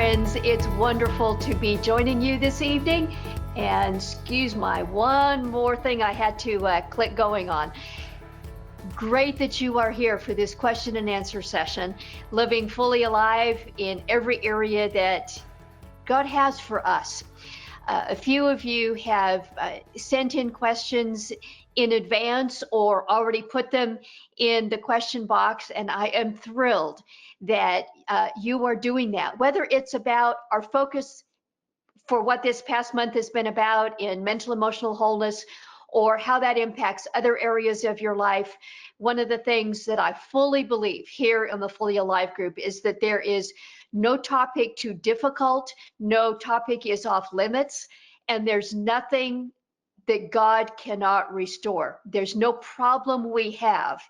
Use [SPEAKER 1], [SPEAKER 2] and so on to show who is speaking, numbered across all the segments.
[SPEAKER 1] friends. It's wonderful to be joining you this evening. And excuse my one more thing I had to click going on. Great that you are here for this question and answer session, living fully alive in every area that God has for us. A few of you have sent in questions in advance or already put them in the question box, and I am thrilled that you are doing that. Whether it's about our focus for what this past month has been about in mental emotional wholeness, or how that impacts other areas of your life, one of the things that I fully believe here in the Fully Alive group is that there is no topic too difficult, no topic is off limits, and there's nothing that God cannot restore. There's no problem we have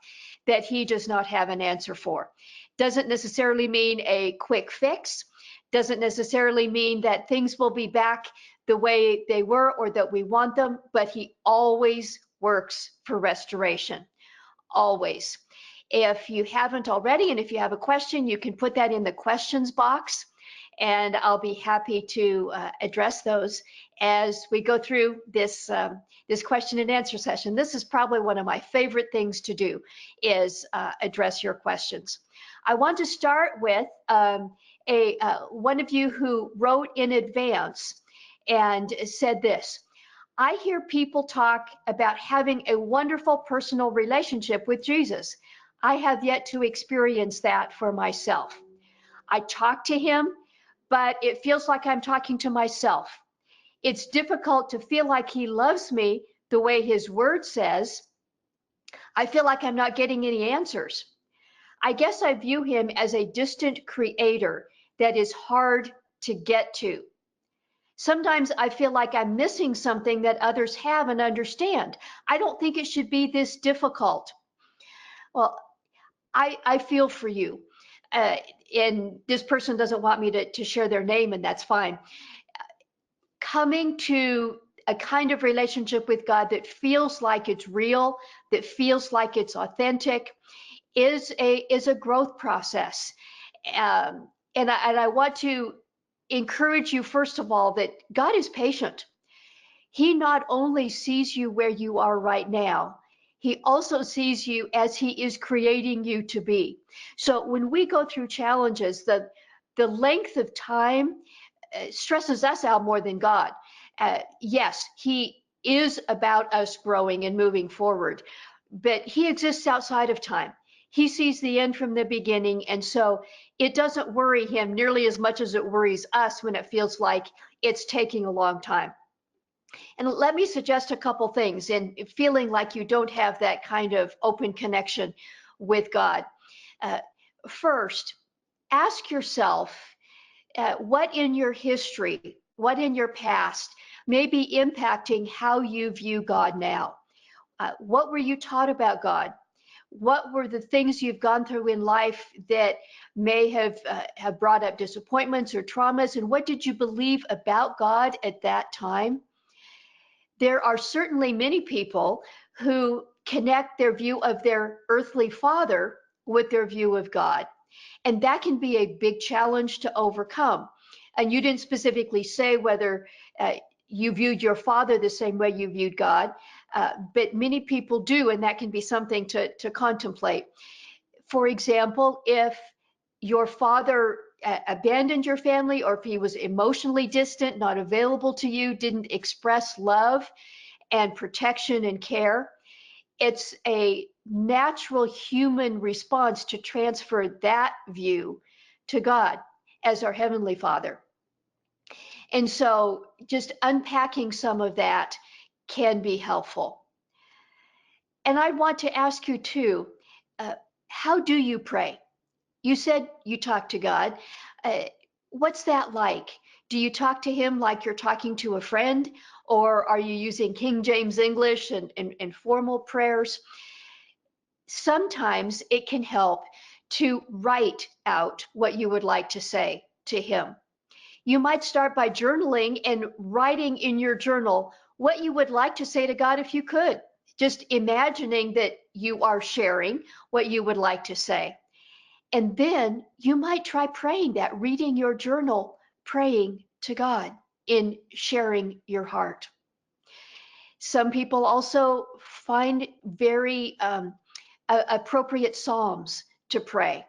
[SPEAKER 1] that He does not have an answer for. Doesn't necessarily mean a quick fix, doesn't necessarily mean that things will be back the way they were or that we want them, but He always works for restoration, always. If you haven't already, and if you have a question, you can put that in the questions box, and I'll be happy to address those as we go through this this question and answer session. This is probably one of my favorite things to do, is address your questions. I want to start with one of you who wrote in advance and said this: I hear people talk about having a wonderful personal relationship with Jesus. I have yet to experience that for myself. I talk to Him, but it feels like I'm talking to myself. It's difficult to feel like He loves me the way His word says. I feel like I'm not getting any answers. I guess I view Him as a distant creator that is hard to get to. Sometimes I feel like I'm missing something that others have and understand. I don't think it should be this difficult. Well, I feel for you. And this person doesn't want me to share their name, and that's fine. Coming to a kind of relationship with God that feels like it's real, that feels like it's authentic, is a growth process. And I want to encourage you, first of all, that God is patient. He not only sees you where you are right now, He also sees you as He is creating you to be. So when we go through challenges, the length of time stresses us out more than God. Yes, He is about us growing and moving forward, but He exists outside of time. He sees the end from the beginning, and so it doesn't worry Him nearly as much as it worries us when it feels like it's taking a long time. And let me suggest a couple things in feeling like you don't have that kind of open connection with God. First, ask yourself what in your history, what in your past may be impacting how you view God now. What were you taught about God? What were the things you've gone through in life that may have brought up disappointments or traumas? And what did you believe about God at that time? There are certainly many people who connect their view of their earthly father with their view of God. And that can be a big challenge to overcome. And you didn't specifically say whether you viewed your father the same way you viewed God, but many people do, and that can be something to contemplate. For example, if your father abandoned your family, or if he was emotionally distant, not available to you, didn't express love and protection and care, it's a natural human response to transfer that view to God as our Heavenly Father. And so just unpacking some of that can be helpful. And I want to ask you too, how do you pray? You said you talk to God. What's that like? Do you talk to Him like you're talking to a friend, or are you using King James English and formal prayers? Sometimes it can help to write out what you would like to say to Him. You might start by journaling and writing in your journal what you would like to say to God if you could. Just imagining that you are sharing what you would like to say. And then you might try praying that, reading your journal praying to God, in sharing your heart. Some people also find very appropriate psalms to pray.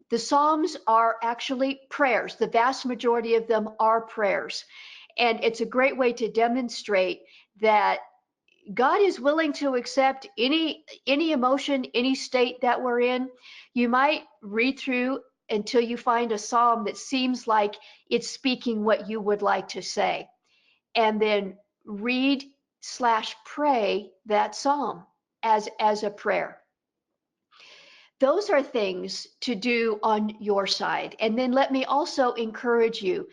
[SPEAKER 1] The psalms are actually prayers. The vast majority of them are prayers. And it's a great way to demonstrate that God is willing to accept any emotion, any state that we're in. You might read through until you find a psalm that seems like it's speaking what you would like to say, and then read/pray that psalm as a prayer. Those are things to do on your side. And then let me also encourage you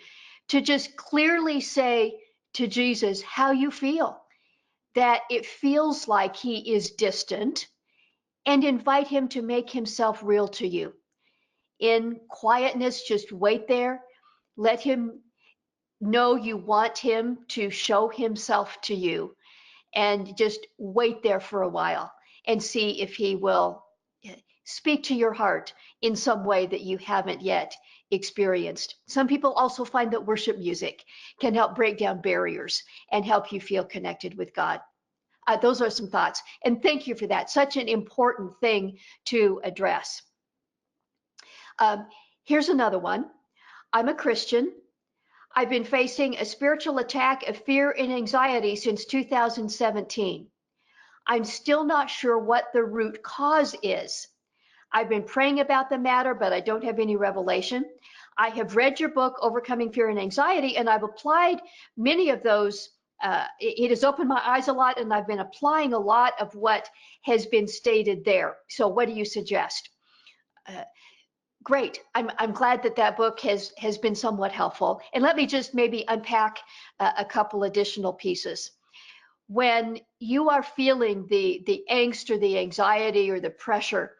[SPEAKER 1] to just clearly say to Jesus how you feel, that it feels like he is distant, and invite him to make himself real to you. In quietness, just wait there. Let him know you want him to show himself to you, and just wait there for a while and see if he will speak to your heart in some way that you haven't yet experienced. Some people also find that worship music can help break down barriers and help you feel connected with God. Those are some thoughts. And thank you for that. Such an important thing to address. Here's another one. I'm a Christian. I've been facing a spiritual attack of fear and anxiety since 2017. I'm still not sure what the root cause is. I've been praying about the matter, but I don't have any revelation. I have read your book, Overcoming Fear and Anxiety, and I've applied many of those. It has opened my eyes a lot, and I've been applying a lot of what has been stated there. So what do you suggest? Great. I'm glad that that book has been somewhat helpful. And let me just maybe unpack a couple additional pieces. When you are feeling the angst or the anxiety or the pressure,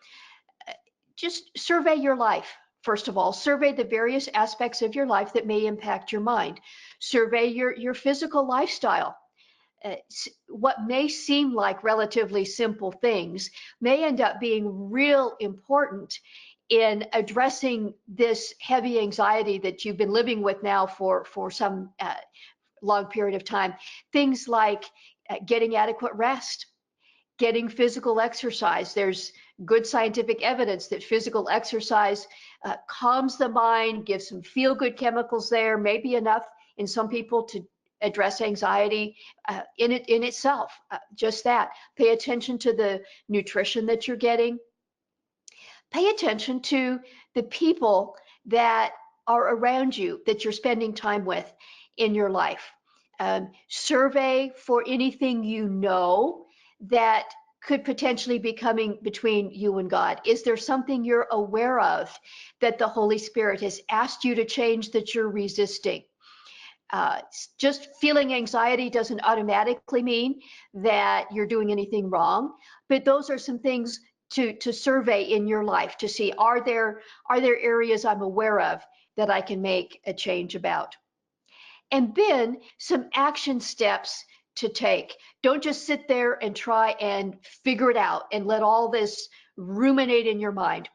[SPEAKER 1] just survey your life. First of all, survey the various aspects of your life that may impact your mind. Survey your physical lifestyle. What may seem like relatively simple things may end up being real important in addressing this heavy anxiety that you've been living with now for some long period of time. Things like getting adequate rest, getting physical exercise. There's good scientific evidence that physical exercise calms the mind, gives some feel-good chemicals there, maybe enough in some people to address anxiety in itself. Just that. Pay attention to the nutrition that you're getting. Pay attention to the people that are around you, that you're spending time with in your life. Survey for anything you know that could potentially be coming between you and God. Is there something you're aware of that the Holy Spirit has asked you to change that you're resisting? Just feeling anxiety doesn't automatically mean that you're doing anything wrong, but those are some things to survey in your life to see, are there areas I'm aware of that I can make a change about? And then some action steps to take. Don't just sit there and try and figure it out and let all this ruminate in your mind.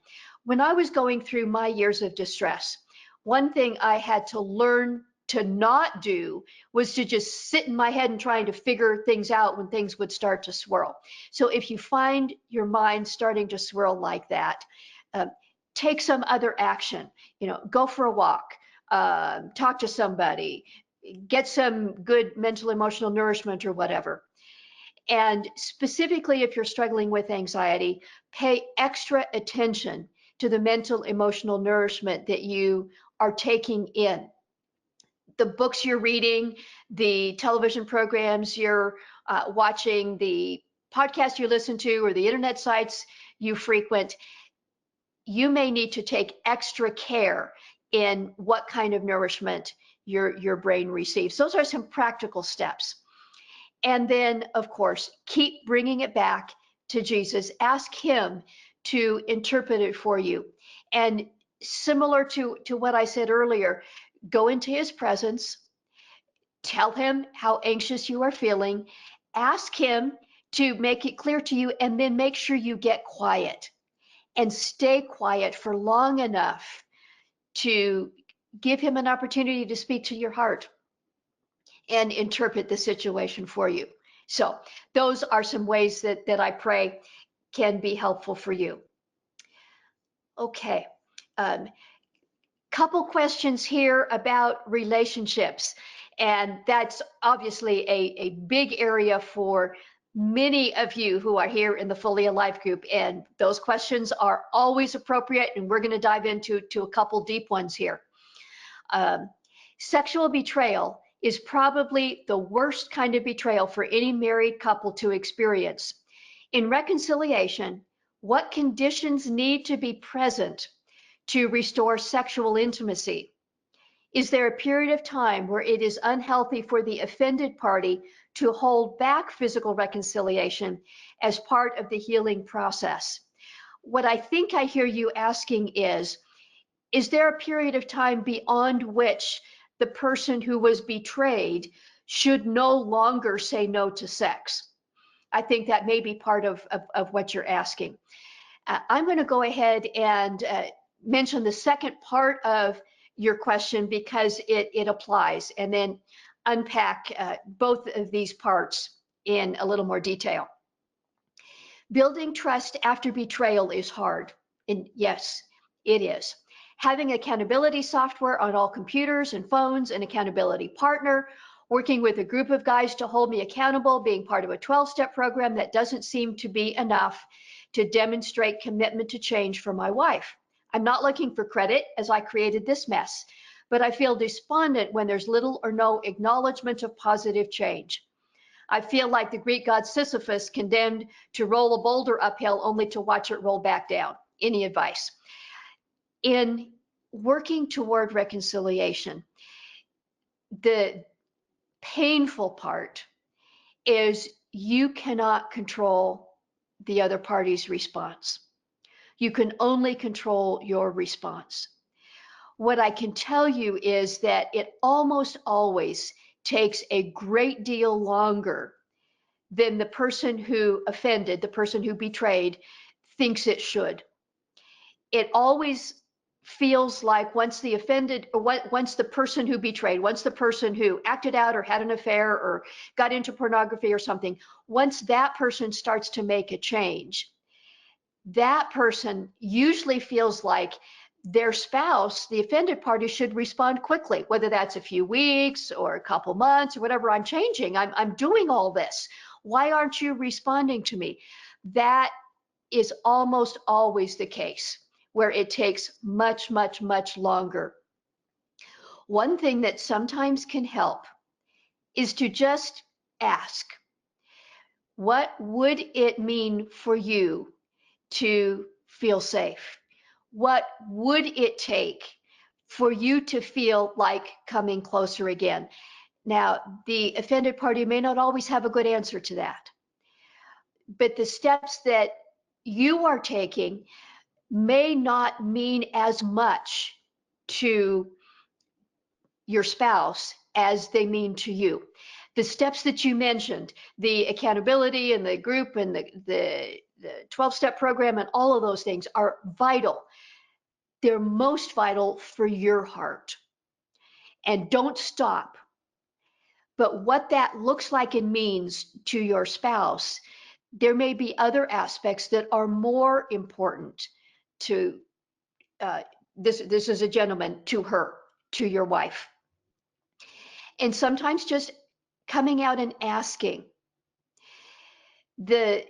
[SPEAKER 1] When I was going through my years of distress, one thing I had to learn to not do was to just sit in my head and trying to figure things out when things would start to swirl. So if you find your mind starting to swirl like that, take some other action. Go for a walk, talk to somebody, get some good mental emotional nourishment or whatever. And specifically, if you're struggling with anxiety, pay extra attention to the mental emotional nourishment that you are taking in. The books you're reading, the television programs you're watching, the podcast you listen to, or the internet sites you frequent, you may need to take extra care in what kind of nourishment your brain receives. Those are some practical steps. And then, of course, keep bringing it back to Jesus. Ask him to interpret it for you. And similar to what I said earlier, go into his presence, tell him how anxious you are feeling, ask him to make it clear to you, and then make sure you get quiet and stay quiet for long enough to give him an opportunity to speak to your heart and interpret the situation for you. So those are some ways that I pray can be helpful for you. Okay. Couple questions here about relationships. And that's obviously a big area for many of you who are here in the Fully Alive group. And those questions are always appropriate. And we're going to dive into a couple deep ones here. Sexual betrayal is probably the worst kind of betrayal for any married couple to experience. In reconciliation, what conditions need to be present to restore sexual intimacy? Is there a period of time where it is unhealthy for the offended party to hold back physical reconciliation as part of the healing process? What I think I hear you asking is there a period of time beyond which the person who was betrayed should no longer say no to sex? I think that may be part of what you're asking. I'm going to go ahead and mention the second part of your question because it applies, and then unpack both of these parts in a little more detail. Building trust after betrayal is hard. And yes, it is. Having accountability software on all computers and phones, an accountability partner, working with a group of guys to hold me accountable, being part of a 12-step program that doesn't seem to be enough to demonstrate commitment to change for my wife. I'm not looking for credit as I created this mess, but I feel despondent when there's little or no acknowledgement of positive change. I feel like the Greek god Sisyphus condemned to roll a boulder uphill only to watch it roll back down. Any advice? In working toward reconciliation, the painful part is you cannot control the other party's response. You can only control your response. What I can tell you is that it almost always takes a great deal longer than the person who offended, the person who betrayed, thinks it should. It always feels like once the offended, or once the person who betrayed, once the person who acted out or had an affair or got into pornography or something, once that person starts to make a change, that person usually feels like their spouse, the offended party, should respond quickly, whether that's a few weeks or a couple months or whatever. I'm changing. I'm doing all this. Why aren't you responding to me? That is almost always the case, where it takes much, much, much longer. One thing that sometimes can help is to just ask, what would it mean for you to feel safe? What would it take for you to feel like coming closer again? Now, the offended party may not always have a good answer to that, but the steps that you are taking may not mean as much to your spouse as they mean to you. The steps that you mentioned, the accountability and the group and the 12-step program and all of those things are vital. They're most vital for your heart. And don't stop. But what that looks like and means to your spouse, there may be other aspects that are more important to this is a gentleman, to her, to your wife. And sometimes just coming out and asking. The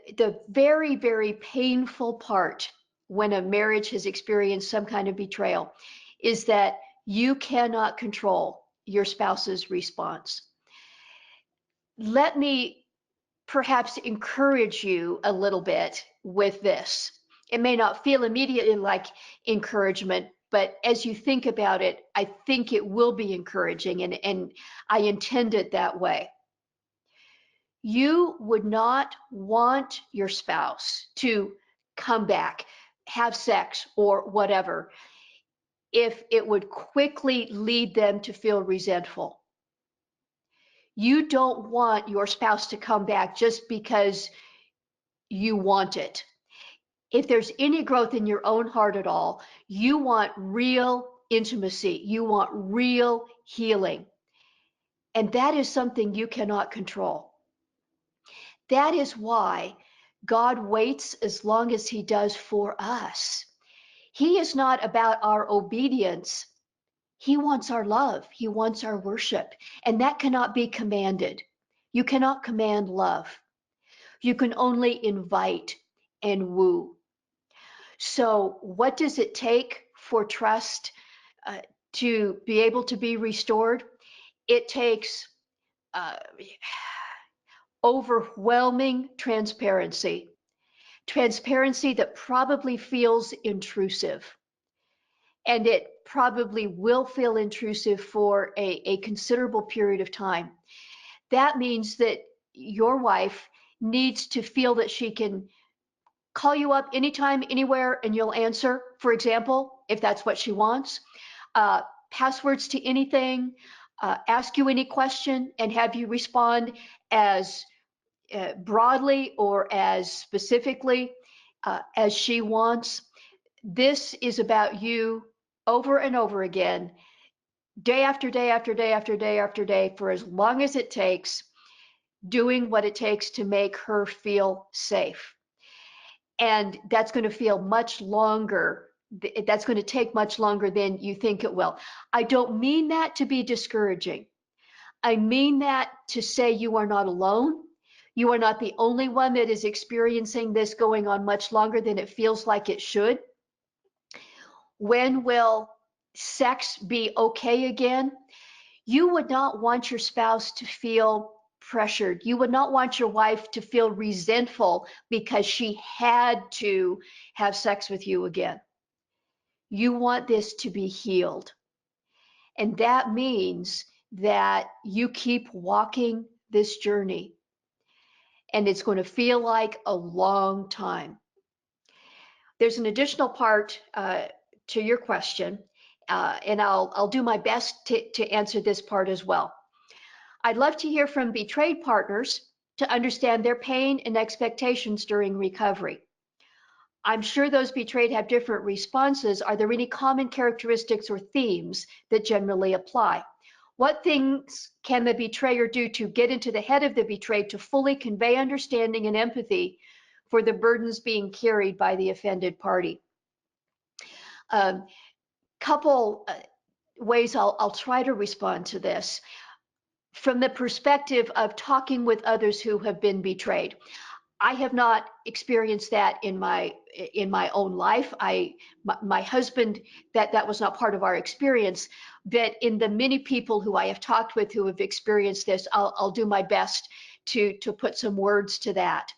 [SPEAKER 1] very, very painful part when a marriage has experienced some kind of betrayal is that you cannot control your spouse's response. Let me perhaps encourage you a little bit with this. It may not feel immediately like encouragement, but as you think about it, I think it will be encouraging, and I intend it that way. You would not want your spouse to come back, have sex, or whatever, if it would quickly lead them to feel resentful. You don't want your spouse to come back just because you want it. If there's any growth in your own heart at all, you want real intimacy. You want real healing. And that is something you cannot control. That is why God waits as long as He does for us. He is not about our obedience. He wants our love. He wants our worship. And that cannot be commanded. You cannot command love. You can only invite and woo. So, what does it take for trust to be able to be restored? It takes uh, overwhelming transparency, transparency that probably feels intrusive. And it probably will feel intrusive for a considerable period of time. That means that your wife needs to feel that she can call you up anytime, anywhere, and you'll answer, for example, if that's what she wants. Uh, Passwords to anything, ask you any question, and have you respond as broadly or as specifically as she wants. This is about you over and over again, day after day after day after day after day, for as long as it takes, doing what it takes to make her feel safe. And that's going to feel much longer. That's going to take much longer than you think it will. I don't mean that to be discouraging. I mean that to say you are not alone. You are not the only one that is experiencing this going on much longer than it feels like it should. When will sex be okay again? You would not want your spouse to feel pressured. You would not want your wife to feel resentful because she had to have sex with you again. You want this to be healed. And that means that you keep walking this journey, and it's going to feel like a long time. There's an additional part to your question, and I'll do my best to answer this part as well. I'd love to hear from betrayed partners to understand their pain and expectations during recovery. I'm sure those betrayed have different responses. Are there any common characteristics or themes that generally apply? What things can the betrayer do to get into the head of the betrayed to fully convey understanding and empathy for the burdens being carried by the offended party? Couple ways I'll try to respond to this. From the perspective of talking with others who have been betrayed, I have not experienced that in my own life. My husband, that was not part of our experience. But in the many people who I have talked with who have experienced this, I'll do my best to put some words to that.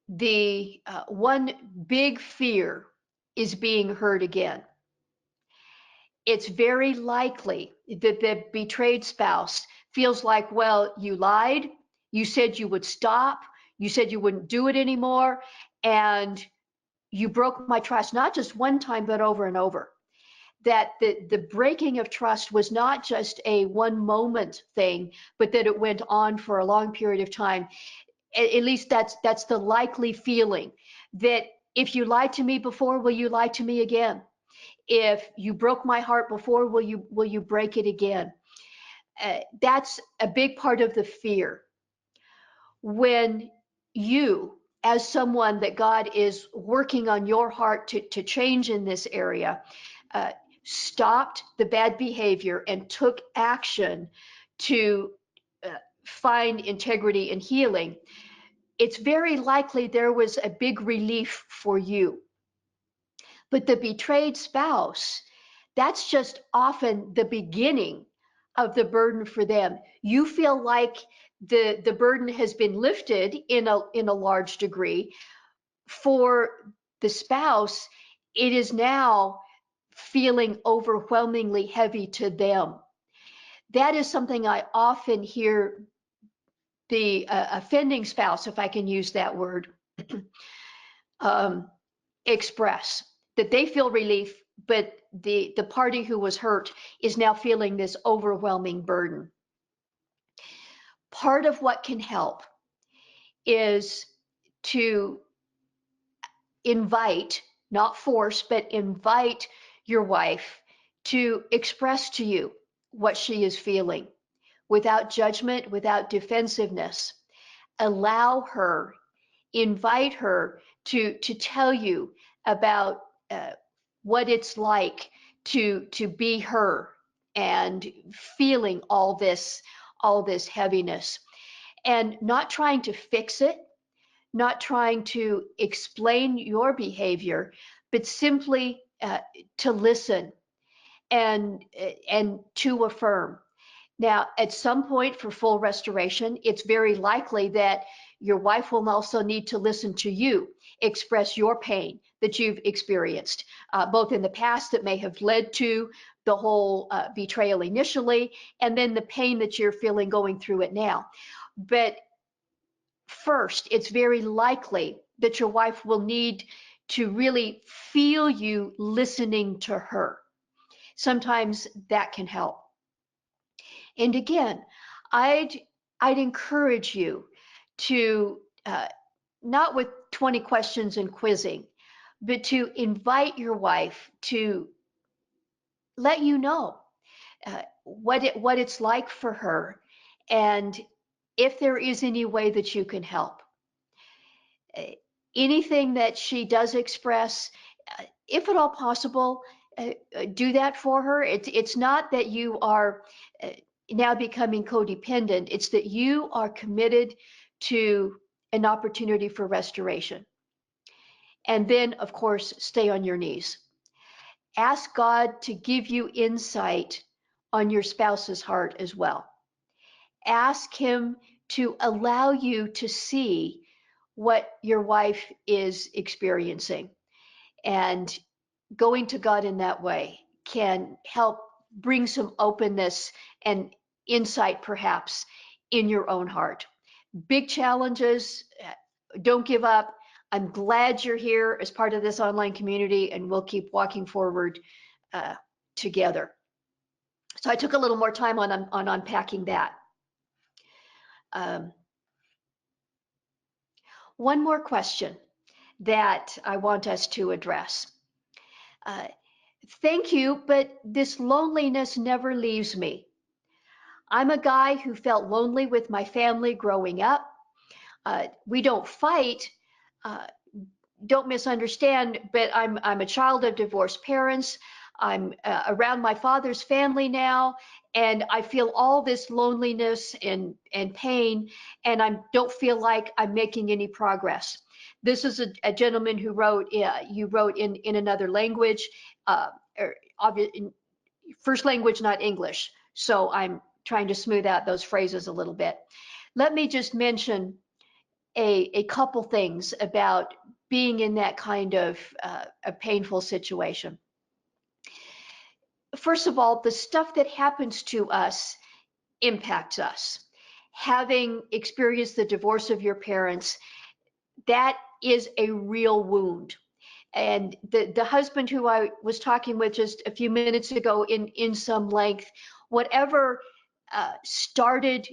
[SPEAKER 1] The one big fear is being hurt again. It's very likely that the betrayed spouse feels like, well, you lied, you said you would stop, you said you wouldn't do it anymore, and you broke my trust, not just one time, but over and over. That the breaking of trust was not just a one moment thing, but that it went on for a long period of time. At least that's the likely feeling, that if you lied to me before, will you lie to me again? If you broke my heart before, will you break it again? That's a big part of the fear. When you, as someone that God is working on your heart to change in this area, uh, stopped the bad behavior and took action to find integrity and healing, it's very likely there was a big relief for you. But the betrayed spouse, that's just often the beginning of the burden for them. You feel like the burden has been lifted in a large degree. For the spouse, it is now feeling overwhelmingly heavy to them. That is something I often hear the offending spouse, if I can use that word, um, express, that they feel relief, but the party who was hurt is now feeling this overwhelming burden. Part of what can help is to invite, not force, but invite your wife to express to you what she is feeling without judgment, without defensiveness. Allow her, invite her to tell you about uh, what it's like to be her and feeling all this heaviness, and not trying to fix it, not trying to explain your behavior, but simply to listen and to affirm. Now, at some point for full restoration, it's very likely that your wife will also need to listen to you express your pain that you've experienced, both in the past that may have led to the whole betrayal initially, and then the pain that you're feeling going through it now. But first, it's very likely that your wife will need to really feel you listening to her. Sometimes that can help. And again, I'd I'd encourage you to not with 20 questions and quizzing, but to invite your wife to let you know what it's like for her, and if there is any way that you can help. Uh, Anything that she does express, if at all possible, do that for her. It's not that you are uh, now becoming codependent, it's that you are committed to an opportunity for restoration. And then, of course, stay on your knees. Ask God to give you insight on your spouse's heart as well. Ask Him to allow you to see what your wife is experiencing. And going to God in that way can help bring some openness and insight, perhaps, in your own heart. Big challenges, don't give up. I'm glad you're here as part of this online community, and we'll keep walking forward uh, together. So I took a little more time on unpacking that. Um, one more question that I want us to address. Uh, Thank you, but this loneliness never leaves me. I'm a guy who felt lonely with my family growing up. We don't fight, uh, don't misunderstand, but I'm a child of divorced parents. I'm around my father's family now, and I feel all this loneliness and pain, and I don't feel like I'm making any progress. This is a gentleman who wrote, you wrote in another language, uh, er, first language, not English. So I'm trying to smooth out those phrases a little bit. Let me just mention a couple things about being in that kind of a painful situation. First of all, the stuff that happens to us impacts us. Having experienced the divorce of your parents, that is a real wound. And the husband who I was talking with just a few minutes ago in some length, whatever started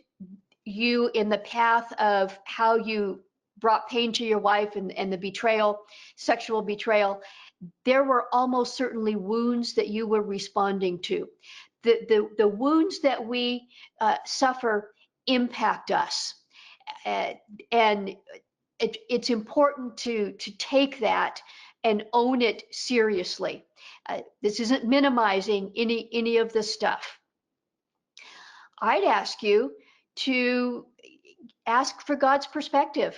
[SPEAKER 1] you in the path of how you brought pain to your wife and the betrayal, sexual betrayal, there were almost certainly wounds that you were responding to. The wounds that we suffer impact us. Uh, and it's important to take that and own it seriously. This isn't minimizing any of this stuff. I'd ask you to ask for God's perspective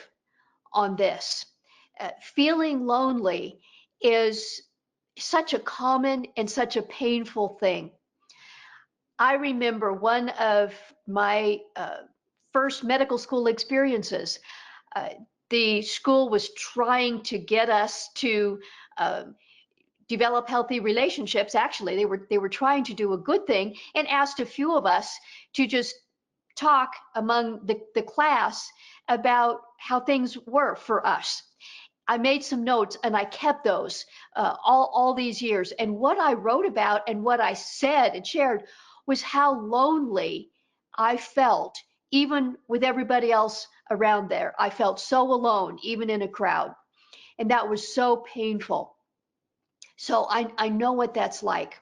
[SPEAKER 1] on this. Feeling lonely is such a common and such a painful thing. I remember one of my first medical school experiences. Uh, the school was trying to get us to uh, develop healthy relationships. Actually, they were trying to do a good thing and asked a few of us to just talk among the class about how things were for us. I made some notes and I kept those all these years. And what I wrote about and what I said and shared was how lonely I felt, even with everybody else around there. I felt so alone, even in a crowd. And that was so painful. So I know what that's like.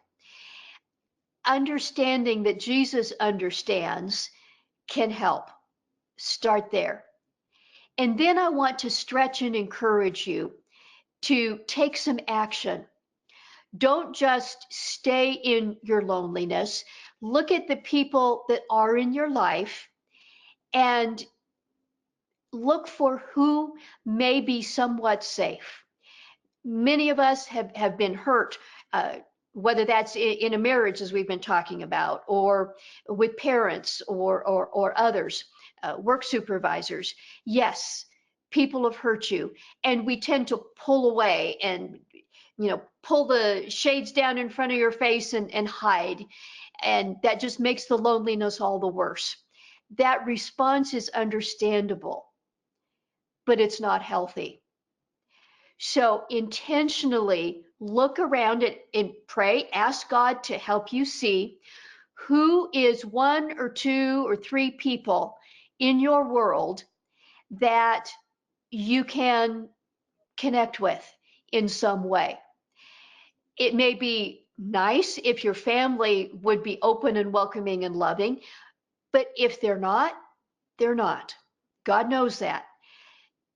[SPEAKER 1] Understanding that Jesus understands can help. Start there. And then I want to stretch and encourage you to take some action. Don't just stay in your loneliness. Look at the people that are in your life and look for who may be somewhat safe. Many of us have been hurt, whether that's in a marriage, as we've been talking about, or with parents or others, work supervisors. Yes, people have hurt you, and we tend to pull away and pull the shades down in front of your face and hide, and that just makes the loneliness all the worse. That response is understandable, but it's not healthy. So intentionally look around and pray, ask God to help you see who is one or two or three people in your world that you can connect with in some way. It may be nice if your family would be open and welcoming and loving, but if they're not, they're not. God knows that.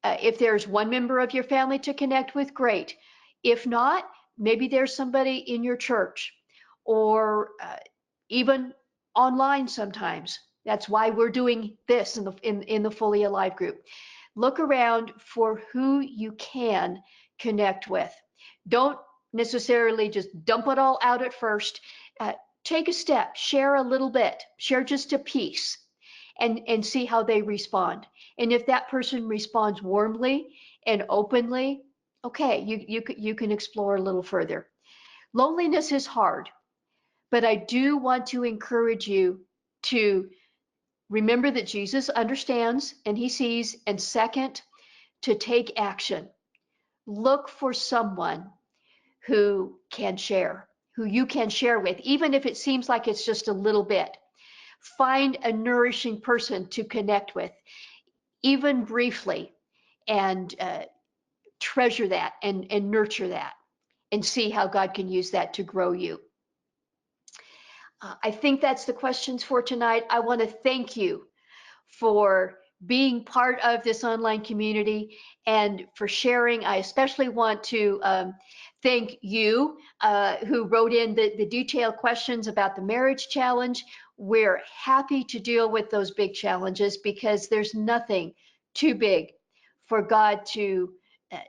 [SPEAKER 1] If there's one member of your family to connect with, great. If not, maybe there's somebody in your church or even online sometimes. That's why we're doing this in the Fully Alive group. Look around for who you can connect with. Don't necessarily just dump it all out at first. Take a step, share a little bit, share just a piece, and see how they respond. And if that person responds warmly and openly, okay, you can explore a little further. Loneliness is hard, but I do want to encourage you to remember that Jesus understands and he sees, and second, to take action. Look for someone who can share, who you can share with, even if it seems like it's just a little bit. Find a nourishing person to connect with, even briefly, and treasure that and nurture that and see how God can use that to grow you. I think that's the questions for tonight. I want to thank you for being part of this online community and for sharing. I especially want to thank you who wrote in the detailed questions about the marriage challenge. We're happy to deal with those big challenges because there's nothing too big for God to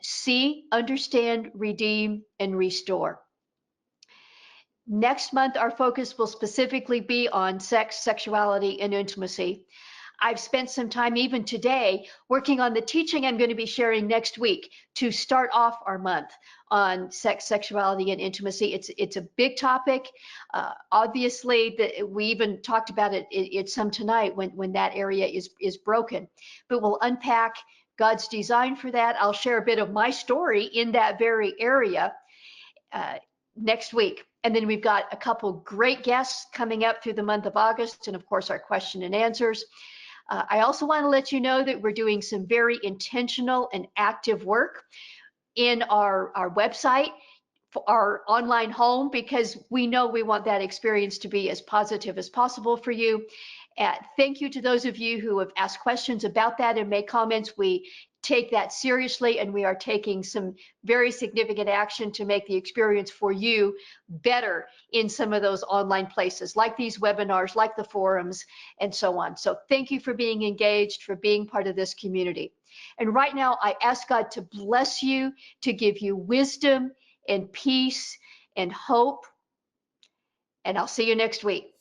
[SPEAKER 1] see, understand, redeem, and restore. Next month, our focus will specifically be on sex, sexuality, and intimacy. I've spent some time even today working on the teaching I'm going to be sharing next week to start off our month on sex, sexuality, and intimacy. It's a big topic. Obviously, we even talked about it some tonight when that area is broken. But we'll unpack God's design for that. I'll share a bit of my story in that very area next week. And then we've got a couple great guests coming up through the month of August, and of course our question and answers. I also want to let you know that we're doing some very intentional and active work in our website, for our online home, because we know we want that experience to be as positive as possible for you. Thank you to those of you who have asked questions about that and made comments. We take that seriously, and we are taking some very significant action to make the experience for you better in some of those online places, like these webinars, like the forums, and so on. So thank you for being engaged, for being part of this community. And right now, I ask God to bless you, to give you wisdom and peace and hope. And I'll see you next week.